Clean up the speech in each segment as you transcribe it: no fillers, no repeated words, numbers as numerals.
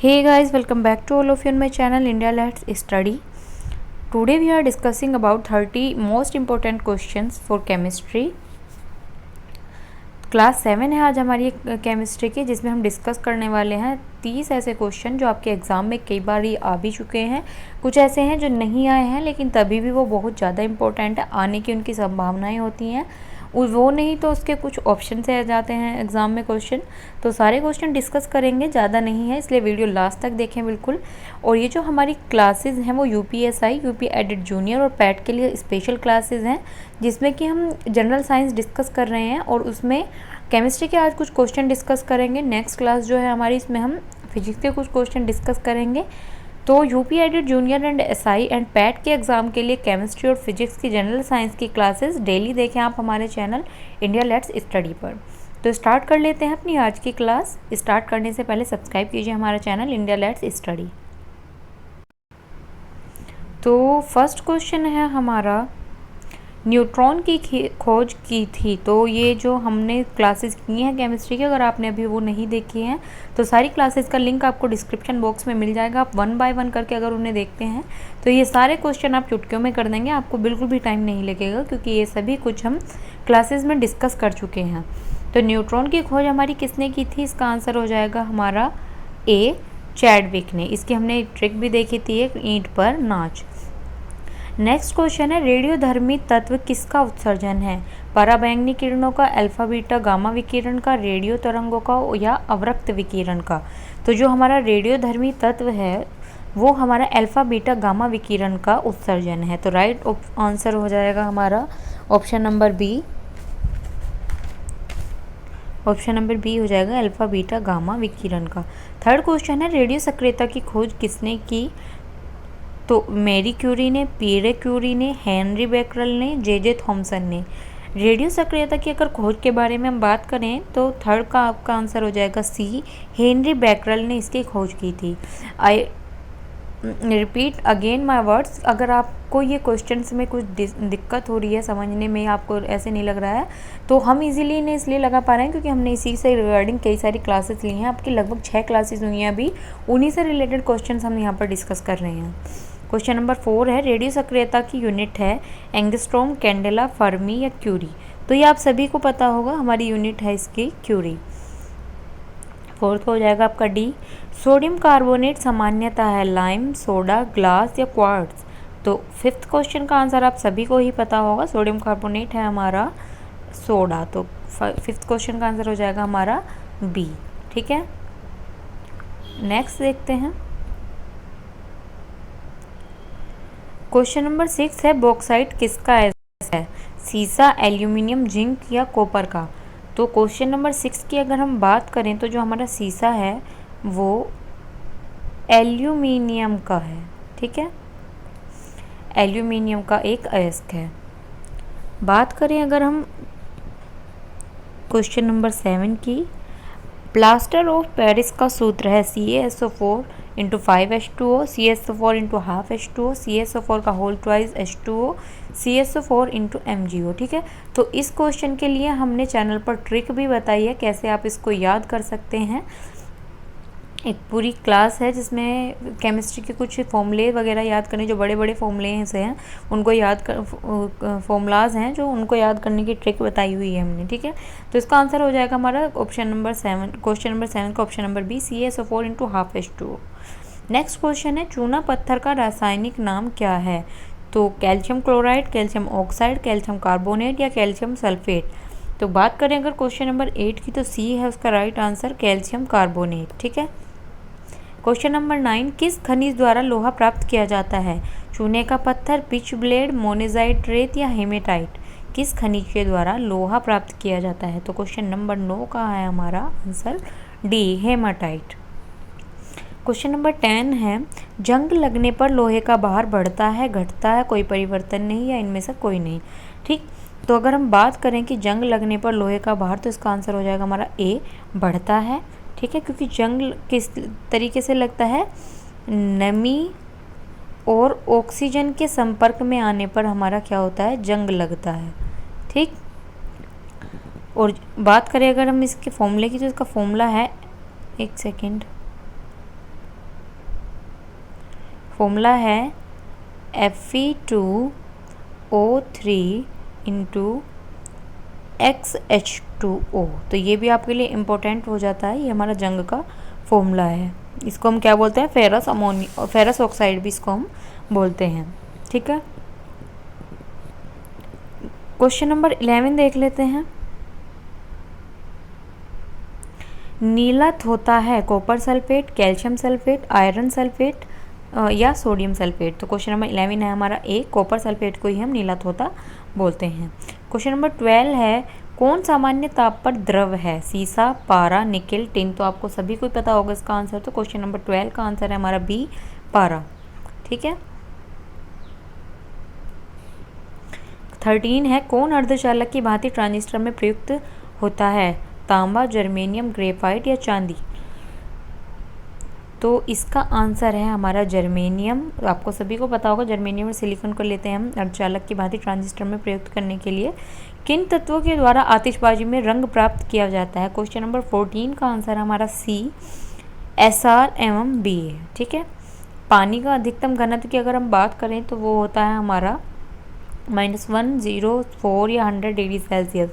Hey guys, welcome back to all of you on my channel India Let's Study. Today we are discussing about 30 most important questions for chemistry. Class 7 है आज हमारी chemistry की, जिसमें हम discuss करने वाले हैं 30 ऐसे क्वेश्चन जो आपके एग्ज़ाम में कई बार ही आ भी चुके हैं। कुछ ऐसे हैं जो नहीं आए हैं लेकिन तभी भी वो बहुत ज़्यादा इंपॉर्टेंट है, आने की उनकी संभावनाएं होती हैं। वो नहीं तो उसके कुछ ऑप्शन से आ जाते हैं एग्ज़ाम में क्वेश्चन। तो सारे क्वेश्चन डिस्कस करेंगे, ज़्यादा नहीं है, इसलिए वीडियो लास्ट तक देखें बिल्कुल। और ये जो हमारी क्लासेस हैं वो यूपीएसआई, यूपी एडिट जूनियर और पैट के लिए स्पेशल क्लासेस हैं, जिसमें कि हम जनरल साइंस डिस्कस कर रहे हैं और उसमें केमिस्ट्री के आज कुछ क्वेश्चन डिस्कस करेंगे। नेक्स्ट क्लास जो है हमारी, इसमें हम फिजिक्स के कुछ क्वेश्चन डिस्कस करेंगे। तो UP edit junior and SI and PAT के एग्ज़ाम के लिए केमिस्ट्री और फिजिक्स की जनरल साइंस की क्लासेस डेली देखें आप हमारे चैनल इंडिया लेट्स स्टडी पर। तो स्टार्ट कर लेते हैं अपनी आज की क्लास। स्टार्ट करने से पहले सब्सक्राइब कीजिए हमारा चैनल इंडिया लेट्स स्टडी। तो फर्स्ट क्वेश्चन है हमारा, न्यूट्रॉन की खोज की थी। तो ये जो हमने क्लासेस की हैं केमिस्ट्री की, अगर आपने अभी वो नहीं देखी हैं तो सारी क्लासेस का लिंक आपको डिस्क्रिप्शन बॉक्स में मिल जाएगा। आप 1 बाय 1 करके अगर उन्हें देखते हैं तो ये सारे क्वेश्चन आप चुटकियों में कर देंगे, आपको बिल्कुल भी टाइम नहीं लगेगा, क्योंकि ये सभी कुछ हम क्लासेस में डिस्कस कर चुके हैं। तो न्यूट्रॉन की खोज हमारी किसने की थी? इसका आंसर हो जाएगा हमारा ए, चैडविक ने। इसकी हमने ट्रिक भी देखी थी, एक ईंट पर नाच। नेक्स्ट क्वेश्चन है, रेडियोधर्मी तत्व किसका उत्सर्जन है? पराबैंगनी किरणों का, अल्फा बीटा गामा विकिरण का, रेडियो तरंगों का या अवरक्त विकिरण का? तो जो हमारा रेडियोधर्मी तत्व है वो हमारा अल्फा बीटा गामा विकिरण का उत्सर्जन है। तो राइट आंसर हो जाएगा हमारा option number B. Option number B हो जाएगा अल्फा बीटा गामा विकिरण का। थर्ड क्वेश्चन है, रेडियो सक्रियता की खोज किसने की? तो मैरी क्यूरी ने, पीरे क्यूरी ने, हेनरी बेकरल ने, जे थॉमसन ने। रेडियो सक्रियता की अगर खोज के बारे में हम बात करें तो थर्ड का आपका आंसर हो जाएगा सी, हेनरी बेकरल ने इसकी खोज की थी। I repeat again my words, अगर आपको ये क्वेश्चंस में कुछ दिक्कत हो रही है समझने में, आपको ऐसे नहीं लग रहा है, तो हम इजीली इन्हें इसलिए लगा पा रहे हैं क्योंकि हमने इसी से रिगार्डिंग कई सारी क्लासेस ली हैं। आपकी लगभग 6 क्लासेस हुई हैं अभी, उन्हीं से रिलेटेड क्वेश्चंस हम यहाँ पर डिस्कस कर रहे हैं। क्वेश्चन नंबर 4 है, रेडियो सक्रियता की यूनिट है एंगस्ट्रॉम, कैंडेला, फर्मी या क्यूरी? तो ये आप सभी को पता होगा, हमारी यूनिट है इसकी क्यूरी। फोर्थ हो जाएगा आपका डी, सोडियम कार्बोनेट सामान्यतः है लाइम, सोडा, ग्लास या क्वार्ट्ज? तो फिफ्थ क्वेश्चन का आंसर आप सभी को ही पता होगा, सोडियम कार्बोनेट है हमारा सोडा। तो फिफ्थ क्वेश्चन का आंसर हो जाएगा हमारा बी। ठीक है, नेक्स्ट देखते हैं। क्वेश्चन नंबर 6 है, बॉक्साइट किसका है? सीसा, एल्यूमिनियम, जिंक या कॉपर का? तो क्वेश्चन नंबर 6 की अगर हम बात करें तो जो हमारा सीसा है वो एल्यूमिनियम का है। ठीक है, एल्यूमिनियम का एक अयस्क है। बात करें अगर हम क्वेश्चन नंबर 7 की, प्लास्टर ऑफ पेरिस का सूत्र है CaSO4 into 5H2O, CaSO4 into half H2O, CaSO4 का whole twice H2O, CaSO4 into MgO। ठीक है, तो इस क्वेश्चन के लिए हमने चैनल पर ट्रिक भी बताई है कैसे आप इसको याद कर सकते हैं। एक पूरी क्लास है जिसमें केमिस्ट्री के कुछ फॉर्मूले वगैरह याद करने, जो बड़े बड़े फॉर्मूले से हैं उनको याद कर, फॉर्मूलाज हैं जो उनको याद करने की ट्रिक बताई हुई है हमने। ठीक है, तो इसका आंसर हो जाएगा हमारा ऑप्शन नंबर 7, क्वेश्चन नंबर 7 का option number B, CaSO4 into half H2O। Next question है, चूना पत्थर का रासायनिक नाम क्या है? तो calcium chloride, calcium oxide, calcium carbonate या कैल्शियम सल्फेट? तो बात करें अगर क्वेश्चन नंबर 8 की तो सी है उसका राइट आंसर, कैल्शियम कार्बोनेट। ठीक है, क्वेश्चन नंबर 9, किस खनिज द्वारा लोहा प्राप्त किया जाता है? चूने का पत्थर, पिच ब्लेड, मोनेजाइट रेत या हेमेटाइट? किस खनिज के द्वारा लोहा प्राप्त किया जाता है? तो क्वेश्चन नंबर 9 का है हमारा answer D, haematite. Question number 10 है, जंग लगने पर लोहे का भार बढ़ता है, घटता है, कोई परिवर्तन नहीं या इनमें से कोई नहीं? ठीक, तो अगर हम बात करें कि जंग लगने पर लोहे का भार, तो इसका आंसर हो जाएगा हमारा ए, बढ़ता है। ठीक है, क्योंकि जंग किस तरीके से लगता है, नमी और ऑक्सीजन के संपर्क में आने पर हमारा क्या होता है, जंग लगता है। ठीक, और बात करें अगर हम इसके फॉर्मूले की तो इसका फॉर्मूला है, एक सेकेंड, फॉर्मूला है Fe2O3 इंटू XH2O। तो ये भी आपके लिए इम्पोर्टेंट हो जाता है, ये हमारा जंग का फॉर्मूला है। इसको हम क्या बोलते हैं, फेरस ऑक्साइड भी इसको हम बोलते हैं। ठीक है, क्वेश्चन नंबर 11 देख लेते हैं। नीलत होता है copper sulphate, calcium sulphate, iron sulphate या सोडियम सल्फेट। तो क्वेश्चन नंबर 11 है हमारा ए, कॉपर सल्फेट को ही हम नीलत होता बोलते हैं। क्वेश्चन नंबर 12 है कौन सामान्य ताप पर द्रव है, सीसा, पारा, निकेल, टिन। तो आपको सभी को पता होगा इसका आंसर। तो क्वेश्चन नंबर 12 का आंसर है हमारा बी, पारा। ठीक है, 13 है कौन अर्धचालक की भांति ट्रांजिस्टर में प्रयुक्त होता है, तांबा, जर्मेनियम, ग्रेफाइट या चांदी। तो इसका आंसर है हमारा जर्मेनियम। आपको सभी को पता होगा जर्मेनियम और सिलिकॉन को लेते हैं हम अर्धचालक की भांति ट्रांजिस्टर में प्रयुक्त करने के लिए। किन तत्वों के द्वारा आतिशबाजी में रंग प्राप्त किया जाता है। क्वेश्चन नंबर 14 का आंसर हमारा सी, Sr एवं Ba। ठीक है, पानी का अधिकतम घनत्व की अगर हम बात करें तो वो होता है हमारा -104 या 100 डिग्री सेल्सियस।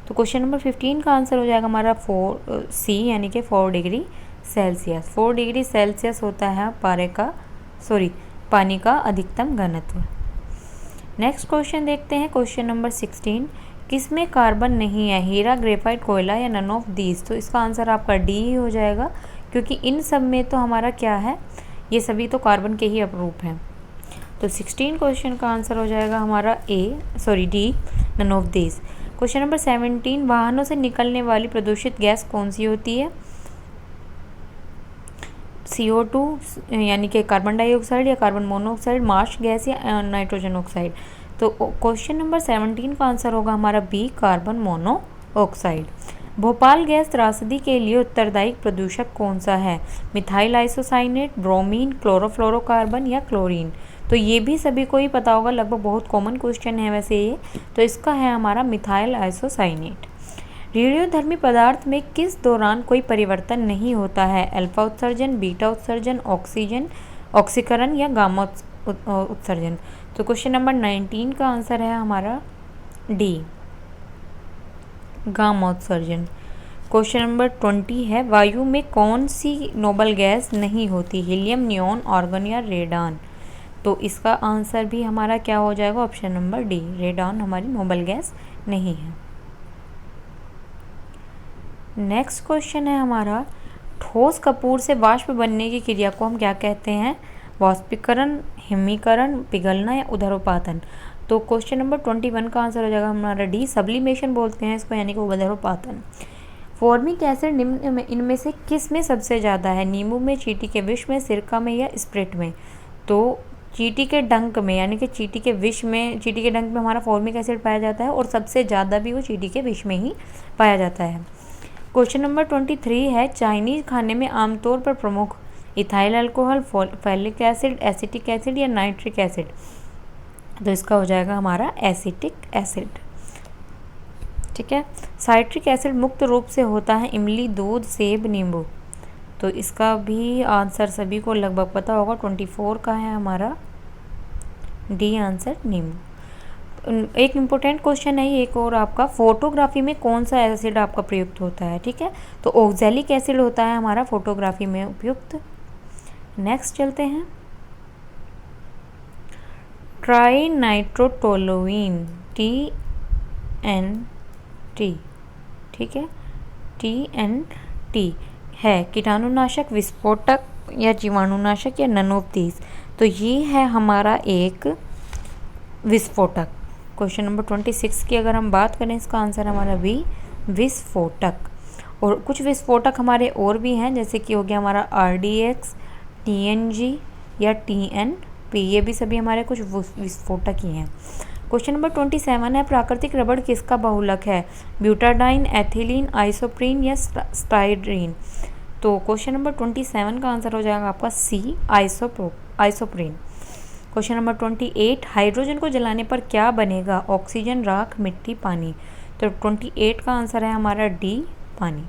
तो क्वेश्चन नंबर 15 का आंसर हो जाएगा हमारा 4C यानी कि 4 डिग्री सेल्सियस। 4 डिग्री सेल्सियस होता है पानी का अधिकतम घनत्व। नेक्स्ट क्वेश्चन देखते हैं, क्वेश्चन नंबर 16। किसमें कार्बन नहीं है, हीरा, ग्रेफाइट, कोयला या नन ऑफ दीज। तो इसका आंसर आपका डी ही हो जाएगा, क्योंकि इन सब में तो हमारा क्या है, ये सभी तो कार्बन के ही अपरूप हैं। तो 16 क्वेश्चन का आंसर हो जाएगा हमारा D, none of these. Question number 17, वाहनों से निकलने वाली प्रदूषित गैस कौन सी होती है, CO2 यानी कि कार्बन डाइऑक्साइड या कार्बन मोनोऑक्साइड, मार्श गैस या नाइट्रोजन ऑक्साइड। तो क्वेश्चन नंबर 17 का आंसर होगा हमारा B, carbon monoxide. Bhopal gas त्रासदी के लिए उत्तरदायी प्रदूषक कौन सा है, मिथाइल आइसोसाइनेट, ब्रोमीन, क्लोरोफ्लोरोकार्बन या क्लोरीन। तो ये भी सभी को ही पता होगा, लगभग बहुत कॉमन क्वेश्चन है वैसे ये। तो इसका है हमारा मिथाइल आइसोसाइनेट। रेडियोधर्मी पदार्थ में किस दौरान कोई परिवर्तन नहीं होता है, अल्फा उत्सर्जन, बीटा उत्सर्जन, ऑक्सीकरण या गामा उत्सर्जन। तो क्वेश्चन नंबर 19 का आंसर है हमारा डी, गामा उत्सर्जन। क्वेश्चन नंबर 20 है वायु में कौन सी नोबल गैस नहीं होती, हीलियम, नियॉन, आर्गन या रेडान। तो इसका आंसर भी हमारा क्या हो जाएगा, ऑप्शन नंबर डी, रेडान हमारी नोबल गैस नहीं है। नेक्स्ट क्वेश्चन है हमारा, ठोस कपूर से वाष्प बनने की क्रिया को हम क्या कहते हैं, वाष्पीकरण, हिमीकरण, पिघलना या उदरोपातन। तो क्वेश्चन नंबर 21 का आंसर हो जाएगा हमारा डी, सब्लिमेशन बोलते हैं इसको, यानी कि उदरोपातन। फॉर्मिक एसिड इनमें से किस में सबसे ज़्यादा है, नींबू में, चींटी के विष में, सिरका में या स्प्रिट में। तो चींटी के डंक में यानी कि चींटी के विष में, चींटी के डंक में हमारा फॉर्मिक एसिड पाया जाता है, और सबसे ज़्यादा भी वो चींटी के विष में ही पाया जाता है। क्वेश्चन नंबर 23 है चाइनीज़ खाने में आमतौर पर प्रमुख ethyl alcohol, phallic acid, acetic acid या नाइट्रिक एसिड। तो इसका हो जाएगा हमारा एसिटिक एसिड। ठीक है, साइट्रिक एसिड मुक्त रूप से होता है इमली, दूध, सेब, नींबू। तो इसका भी आंसर सभी को लगभग पता होगा, 24 का है हमारा डी आंसर, नींबू। एक इम्पोर्टेंट क्वेश्चन है एक और आपका, फोटोग्राफी में कौन सा एसिड आपका प्रयुक्त होता है। ठीक है, तो ऑक्जेलिक एसिड होता है हमारा फोटोग्राफी में उपयुक्त। नेक्स्ट चलते हैं, ट्राइनाइट्रोटोलुइन, TNT। ठीक है, TNT है कीटाणुनाशक, विस्फोटक या जीवाणुनाशक या नन ऑफ दीज। तो ये है हमारा एक विस्फोटक। क्वेश्चन नंबर 26 की अगर हम बात करें, इसका आंसर हमारा बी, विस्फोटक। और कुछ विस्फोटक हमारे और भी हैं, जैसे कि हो गया हमारा RDX, TNG या TNP। ये भी सभी हमारे कुछ विस्फोटक ही हैं। क्वेश्चन नंबर 27 है प्राकृतिक रबड़ किसका बहुलक है, ब्यूटाडाइन, एथिलीन, आइसोप्रीन या स्टाइरीन। तो क्वेश्चन नंबर 27 का आंसर हो जाएगा आपका सी, आइसोप्रीन। क्वेश्चन नंबर 28, हाइड्रोजन को जलाने पर क्या बनेगा, ऑक्सीजन, राख, मिट्टी, पानी। तो 28 का आंसर है हमारा डी, पानी।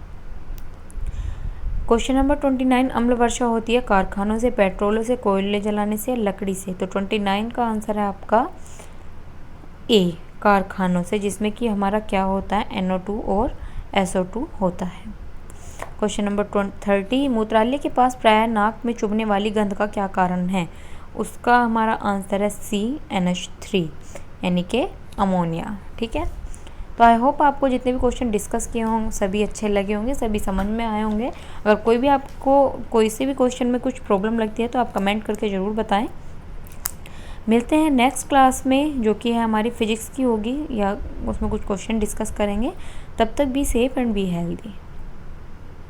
क्वेश्चन नंबर 29, अम्ल वर्षा होती है कारखानों से, पेट्रोलों से, कोयले जलाने से, लकड़ी से। तो 29 का आंसर है आपका ए, कारखानों से, जिसमें कि हमारा क्या होता है, NO2 और SO2 होता है। क्वेश्चन नंबर 30, मूत्रालय के पास प्रायः नाक में चुभने वाली गंध का क्या कारण है? उसका हमारा आंसर है सी, NH3 यानी कि अमोनिया। ठीक है, तो आई होप आपको जितने भी क्वेश्चन डिस्कस किए होंगे सभी अच्छे लगे होंगे, सभी समझ में आए होंगे। अगर कोई भी आपको कोई से भी क्वेश्चन में कुछ प्रॉब्लम लगती है तो आप कमेंट करके ज़रूर बताएं। मिलते हैं नेक्स्ट क्लास में, जो कि है हमारी फिजिक्स की होगी, या उसमें कुछ क्वेश्चन डिस्कस करेंगे। तब तक be safe and be healthy.